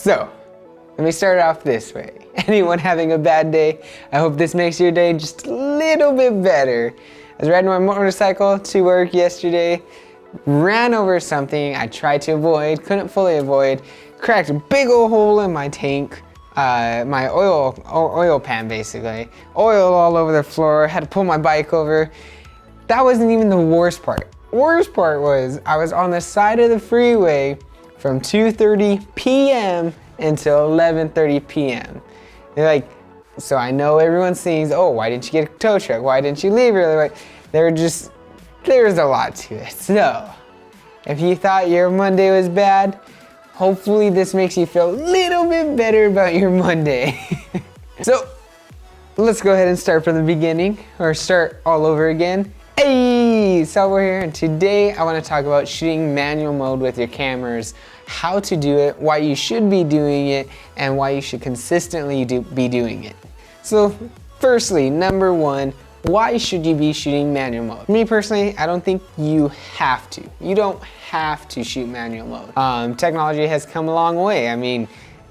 So, let me start off this way. Anyone having a bad day? I hope this makes your day just a little bit better. I was riding my motorcycle to work yesterday, ran over something I tried to avoid, couldn't fully avoid, cracked a big old hole in my tank, my oil pan basically. Oil all over the floor, had to pull my bike over. That wasn't even the worst part. Worst part was I was on the side of the freeway from 2:30 p.m. until 11:30 p.m. They're like, so I know everyone sings, oh, why didn't you get a tow truck? Why didn't you leave early? There's a lot to it. So, if you thought your Monday was bad, hopefully this makes you feel a little bit better about your Monday. So, let's go ahead and start from the beginning, or start all over again. Hey, Salvo here, and today I want to talk about shooting manual mode with your cameras, how to do it, why you should be doing it, and why you should consistently be doing it. So firstly, number one, why should you be shooting manual mode? Me personally, I don't think you have to. You don't have to shoot manual mode. Technology has come a long way. I mean,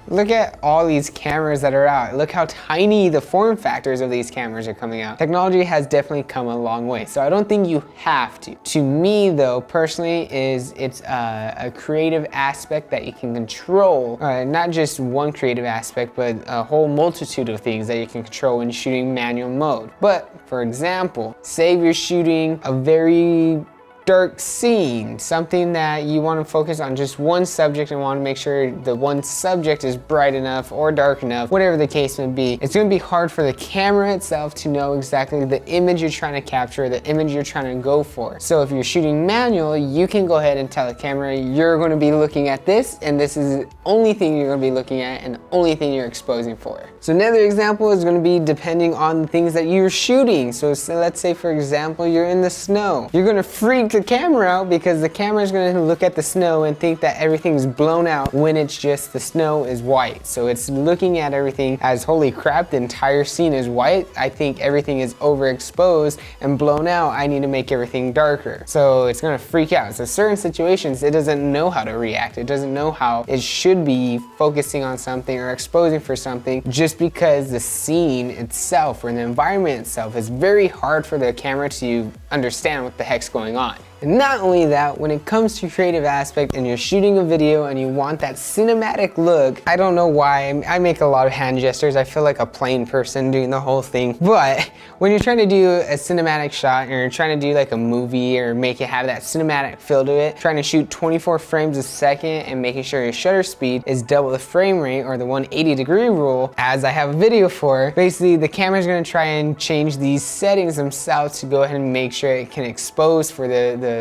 look at all these cameras that are out. Look how tiny the form factors of these cameras are coming out. Technology has definitely come a long way, so I don't think you have to. To me though, personally, it's a creative aspect that you can control. Not just one creative aspect, but a whole multitude of things that you can control when shooting manual mode. But for example, say you're shooting a very dark scene, something that you want to focus on just one subject and want to make sure the one subject is bright enough or dark enough, whatever the case may be. It's going to be hard for the camera itself to know exactly the image you're trying to capture, the image you're trying to go for. So if you're shooting manual, you can go ahead and tell the camera you're going to be looking at this, and this is the only thing you're going to be looking at and the only thing you're exposing for. So another example is going to be depending on the things that you're shooting. So let's say for example you're in the snow. You're going to freak the camera out because the camera is going to look at the snow and think that everything's blown out when it's just the snow is white. So it's looking at everything as, holy crap, the entire scene is white. I think everything is overexposed and blown out. I need to make everything darker. So it's going to freak out. So certain situations, it doesn't know how to react. It doesn't know how it should be focusing on something or exposing for something, just because the scene itself or the environment itself is very hard for the camera to understand what the heck's going on. And not only that, when it comes to creative aspect and you're shooting a video and you want that cinematic look, I don't know why, I make a lot of hand gestures. I feel like a plain person doing the whole thing. But when you're trying to do a cinematic shot, or you're trying to do like a movie or make it have that cinematic feel to it, trying to shoot 24 frames a second and making sure your shutter speed is double the frame rate, or the 180-degree rule, as I have a video for, basically the camera's gonna try and change these settings themselves to go ahead and make sure it can expose for the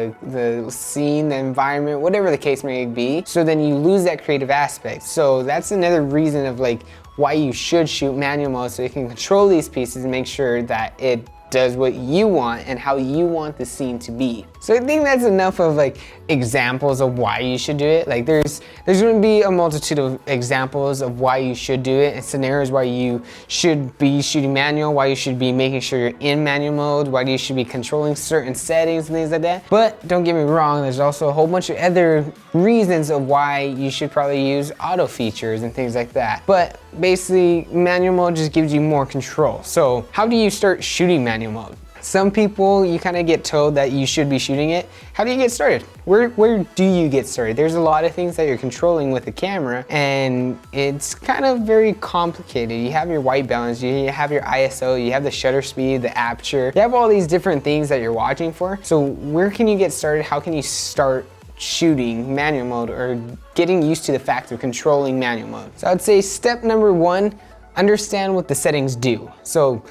scene, the environment, whatever the case may be. So then you lose that creative aspect. So that's another reason of like why you should shoot manual mode, so you can control these pieces and make sure that it does what you want and how you want the scene to be. So I think that's enough of like examples of why you should do it. Like there's going to be a multitude of examples of why you should do it, and scenarios why you should be shooting manual, why you should be making sure you're in manual mode, why you should be controlling certain settings and things like that. But don't get me wrong, there's also a whole bunch of other reasons of why you should probably use auto features and things like that. But basically manual mode just gives you more control. So how do you start shooting manual mode? Some people, you kind of get told that you should be shooting it. How do you get started? Where do you get started? There's a lot of things that you're controlling with the camera, and it's kind of very complicated. You have your white balance, you have your ISO, you have the shutter speed, the aperture. You have all these different things that you're watching for. So where can you get started? How can you start shooting manual mode, or getting used to the fact of controlling manual mode? So I'd say step number one, understand what the settings do. So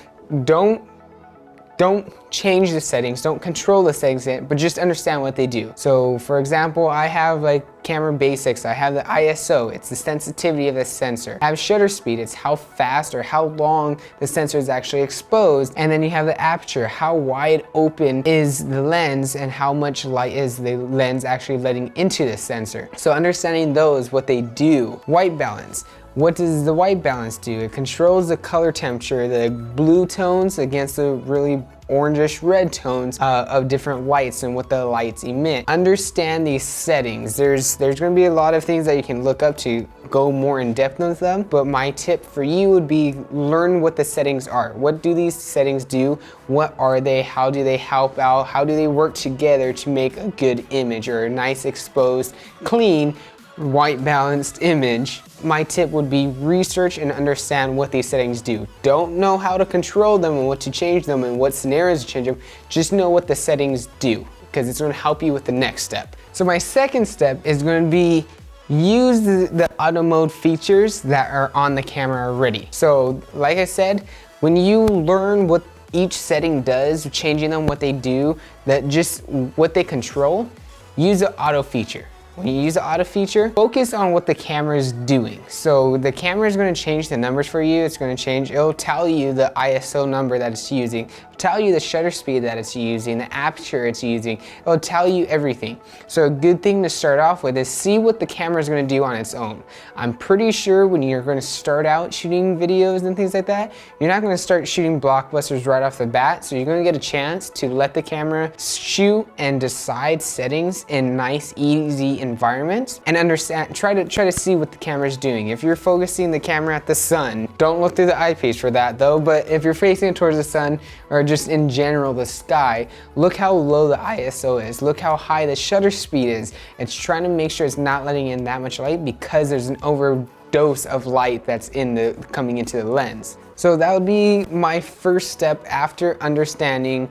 don't change the settings, don't control the settings, but just understand what they do. So for example, I have like camera basics, I have the ISO, it's the sensitivity of the sensor. I have shutter speed, it's how fast or how long the sensor is actually exposed. And then you have the aperture, how wide open is the lens and how much light is the lens actually letting into the sensor. So understanding those, what they do. White balance. What does the white balance do? It controls the color temperature, the blue tones against the really orangish red tones of different lights and what the lights emit. Understand these settings. There's gonna be a lot of things that you can look up to go more in depth with them, but my tip for you would be learn what the settings are. What do these settings do? What are they? How do they help out? How do they work together to make a good image or a nice exposed, clean, white balanced image? My tip would be research and understand what these settings do. Don't know how to control them and what to change them and what scenarios to change them. Just know what the settings do, because it's going to help you with the next step. So my second step is going to be use the auto mode features that are on the camera already. So like I said, when you learn what each setting does, changing them, what they do, that just what they control, use the auto feature. When you use the auto feature, focus on what the camera is doing. So the camera is going to change the numbers for you. It's going to change, it'll tell you the ISO number that it's using, tell you the shutter speed that it's using, the aperture it's using. It'll tell you everything. So a good thing to start off with is see what the camera is going to do on its own. I'm pretty sure when you're going to start out shooting videos and things like that, you're not going to start shooting blockbusters right off the bat. So you're going to get a chance to let the camera shoot and decide settings in nice, easy environments and understand, try to see what the camera is doing. If you're focusing the camera at the sun, don't look through the eyepiece for that though, but if you're facing it towards the sun or just in general the sky, look how low the ISO is, look how high the shutter speed is. It's trying to make sure it's not letting in that much light because there's an overdose of light that's coming into the lens. So that would be my first step after understanding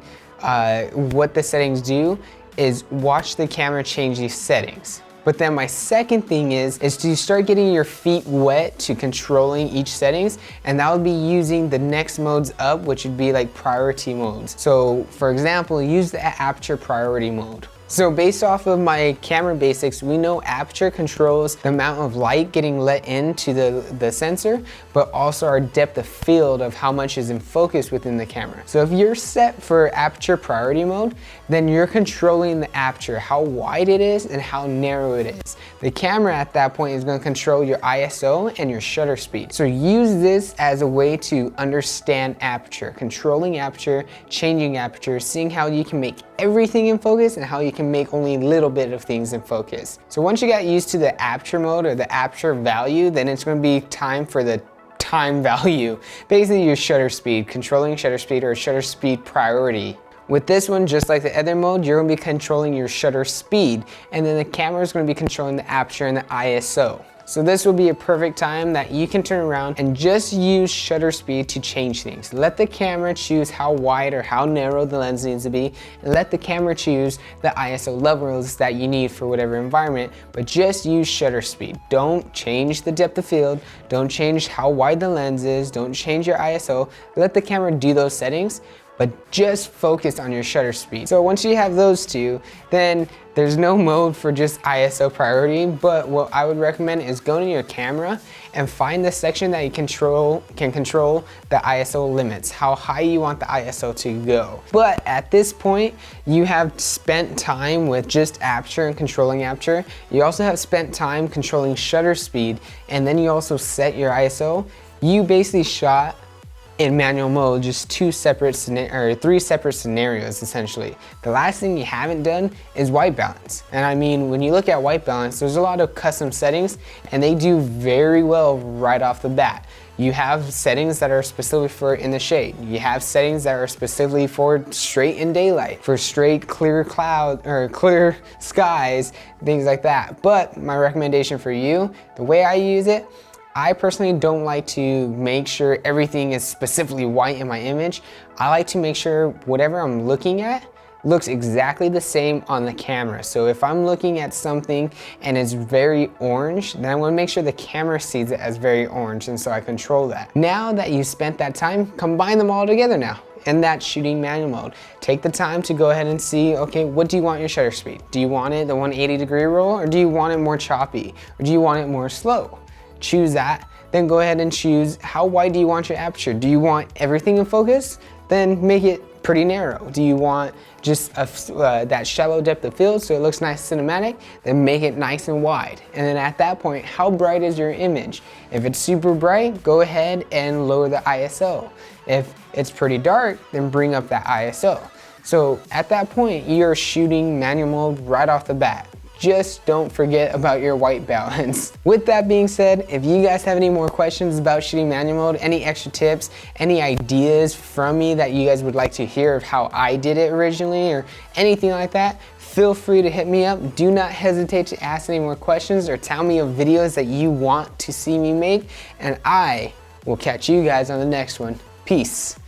what the settings do, is watch the camera change these settings. But then my second thing is to start getting your feet wet to controlling each settings, and that would be using the next modes up, which would be like priority modes. So for example, use the aperture priority mode. So based off of my camera basics, we know aperture controls the amount of light getting let into the sensor, but also our depth of field of how much is in focus within the camera. So if you're set for aperture priority mode, then you're controlling the aperture, how wide it is and how narrow it is. The camera at that point is going to control your ISO and your shutter speed. So use this as a way to understand aperture, controlling aperture, changing aperture, seeing how you can make everything in focus and how you can make only a little bit of things in focus. So once you got used to the aperture mode or the aperture value, then it's going to be time for the time value. Basically your shutter speed, controlling shutter speed or shutter speed priority. With this one, just like the other mode, you're going to be controlling your shutter speed, and then the camera is going to be controlling the aperture and the ISO. So this will be a perfect time that you can turn around and just use shutter speed to change things. Let the camera choose how wide or how narrow the lens needs to be, and let the camera choose the ISO levels that you need for whatever environment, but just use shutter speed. Don't change the depth of field, don't change how wide the lens is, don't change your ISO. Let the camera do those settings, but just focus on your shutter speed. So once you have those two, then there's no mode for just ISO priority, but what I would recommend is go to your camera and find the section that you can control the ISO limits, how high you want the ISO to go. But at this point, you have spent time with just aperture and controlling aperture. You also have spent time controlling shutter speed, and then you also set your ISO. You basically shot in manual mode, just three separate scenarios essentially. The last thing you haven't done is white balance. And I mean, when you look at white balance, there's a lot of custom settings and they do very well right off the bat. You have settings that are specifically for in the shade. You have settings that are specifically for straight in daylight, for straight clear cloud or clear skies, things like that. But my recommendation for you, the way I use it, I personally don't like to make sure everything is specifically white in my image. I like to make sure whatever I'm looking at looks exactly the same on the camera. So if I'm looking at something and it's very orange, then I want to make sure the camera sees it as very orange, and so I control that. Now that you spent that time, combine them all together now. In that shooting manual mode, take the time to go ahead and see, okay, what do you want your shutter speed? Do you want it the 180-degree roll, or do you want it more choppy, or do you want it more slow? Choose that, then go ahead and choose how wide do you want your aperture. Do you want everything in focus? Then make it pretty narrow? Do you want just that shallow depth of field so it looks nice cinematic? Then make it nice and wide. And then at that point, how bright is your image? If it's super bright, go ahead and lower the ISO. If it's pretty dark, then bring up that ISO. So at that point, you're shooting manual mode right off the bat. Just don't forget about your white balance. With that being said, if you guys have any more questions about shooting manual mode, any extra tips, any ideas from me that you guys would like to hear of how I did it originally or anything like that, feel free to hit me up. Do not hesitate to ask any more questions or tell me of videos that you want to see me make, and I will catch you guys on the next one. Peace.